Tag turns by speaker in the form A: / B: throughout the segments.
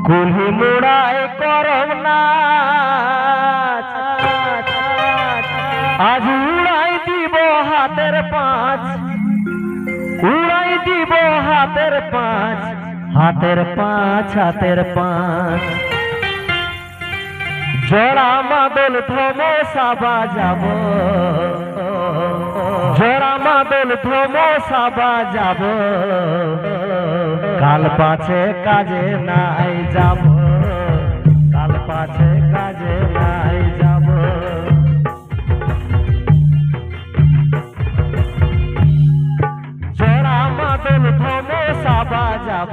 A: কুলি মুড়ায় করম না আজ উড়াই দিব হাতের পাঁচ, উড়াই দিব হাতের পাঁচ, হাতের পাঁচ, হাতের পাঁচ। জোড়া মাদল ধমসা বাজাব, জোড়া মাদল ধমসা বাজাব, কাল পাছে কাজে নাই যাব, কাল পাছে কাজে নাই যাব। জোড়া মাদল ধমসা বাজাব,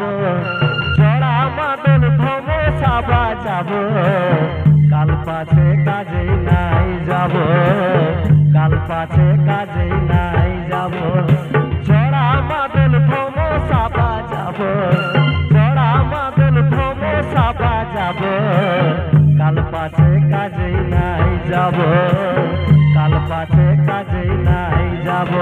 A: জোড়া মাদল ধমসা বাজাব, কাল পাছে কাজে নাই যাব, কাল পাছে কাজে নাই যাব। জোড়া মাদল ধমসা বাজাব, জোড়া মাদল ধমসা বাজাব, কাল পাছে কাজে নাই যাব, কাল পাছে কাজে নাই যাব।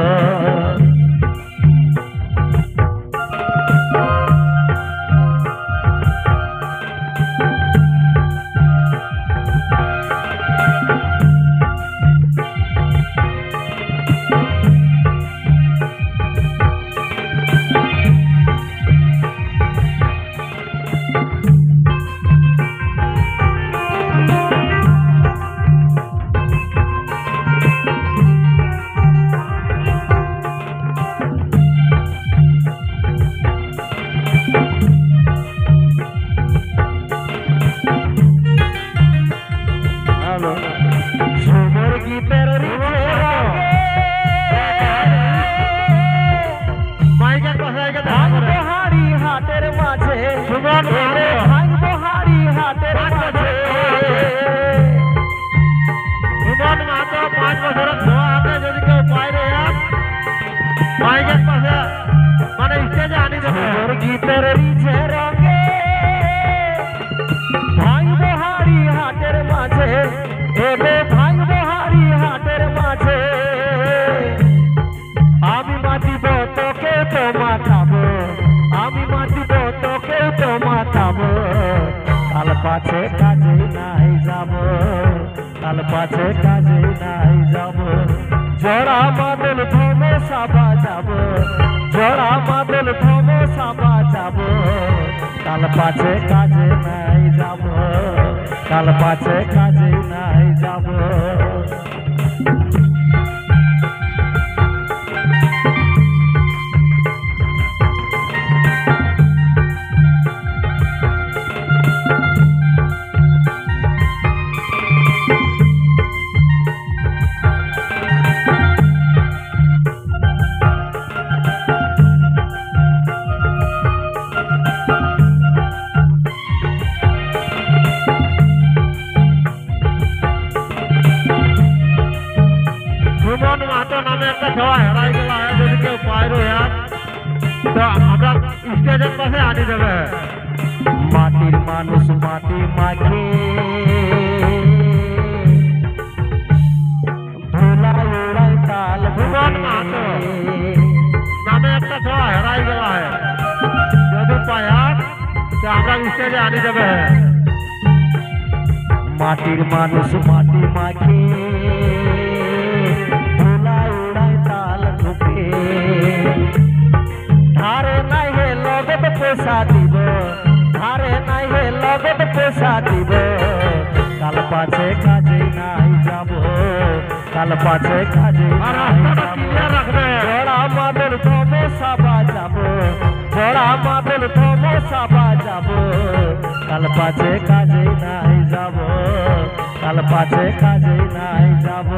A: ঝুমুর গীতের হাড়ি হাতের মাঝে, ভাঙবো হাড়ি হাতের মাঝে। সুমন মাত্র 5 বছরের ছোঁয়া হাতে যদি কেউ বাইরে মাইকের পাশে মানে স্টেজে আনি দেবে। ঝুমুর গীতের রিঝে রঙে ভাঙবো হাড়ি হাতের মাঝে, এবে ভাঙবো হাড়ি হাতের মাঝে। আমি মাতিব তোকে তো মাতাবো, আমি মাতিব তোকে তো মাতাবো, কাল পাছে কাজে নাই যাব, কাল পাছে কাজে নাই যাব। জোড়া মাদল ধমসা বাজাব, জোড়া মাদল ধমসা বাজাব, কাল পাছে কাজে নাই যাব, কাল পাছে কাজে নাই যাব। সুমন মাহাতো নামে একটা ছোঁয়া হেরাই গেল, যদি কেউ পাইরো তো আমরা স্টেজের পাশে আনি দেবে। মাটির মানুষ মাটি মাখে, ধুলাই উড়াই তাল। সুমন মাহাতো নামে একটা ছোঁয়া হেরাই গেল, যদি পাই তো আমরা স্টেজে আনি দেবে। মাটির মানুষ মাটি মাখে, ধারে নাই হে লগত পয়সা দিব, ধারে নাই হে লগত পয়সা দিব, কাল পাছে কাজে নাই যাব, কাল পাছে কাজে নাই যাব। জোড়া মাদল ধমসা বাজাব, জোড়া মাদল ধমসা বাজাব, কাল পাছে কাজে নাই যাব, কাল পাছে কাজে নাই যাব।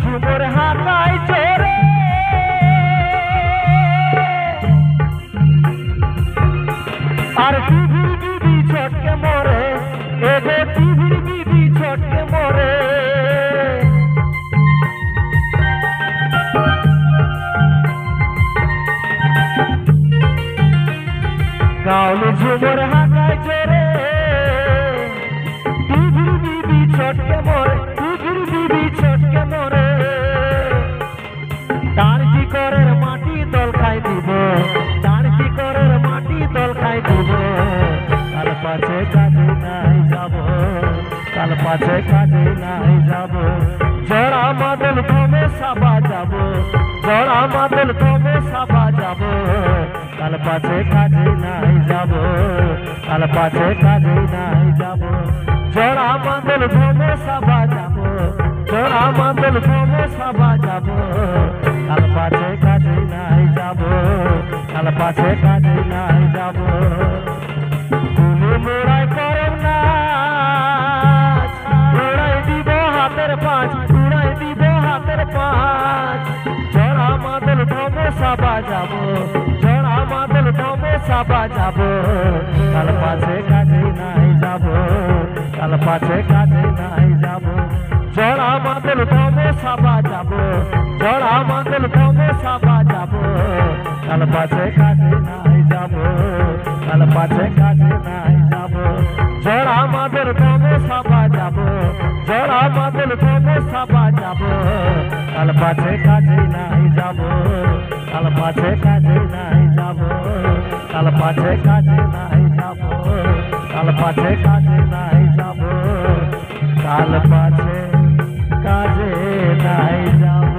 A: ঝুমুর হাতায় চোরে মোর হাকায় জোরে দুধুর বিবি ছটকে মোরে দুধুর বিবি ছটকে মোরে তার কি করের মাটি দল খাই দিব তার কি করের মাটি দল খাই দিব কাল পাছে কাজে নাই যাব কাল পাছে কাজে নাই যাব জড়া মাদল কমে সাবা যাব জড়া মাদল কমে সাবা যাব কাল পাছে কাজে নাই যাব কাল পাছে কাজে নাই যাব জড়া মাদল কমে সাবা যাব জড়া মাদল কমে সাবা যাব কাল পাছে কাজে নাই যাব কাল পাছে কাজে নাই যাব তুলে মোড়াই করম না উড়াই দিব হাতের পাঁচ উড়াই দিব হাতের পাঁচ জড়া মাদল কমে সাবা যাব জড়া মাদল কমে সাবা যাব কাল পাছে কাজে নাই যাব কাল পাছে কাজে নাই যাব জড়া মাদল কমে সাবা যাব জড়া মাদল কমে সাবা যাব কাল পাছে কাজে নাই যাব কাল পাছে কাজে নাই যাব জড়া মাদল কমে সাবা যাব জড়া মাদল কমে সাবা যাব কাল পাছে কাজে নাই যাব কাল পাছে কাজে নাই যাব কাল পাছে কাজে নাই যাব কাল পাছে কাজে নাই যাব কাল পাছে কাজে নাই যাব।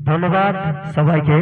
A: ধন্যবাদ সবাইকে।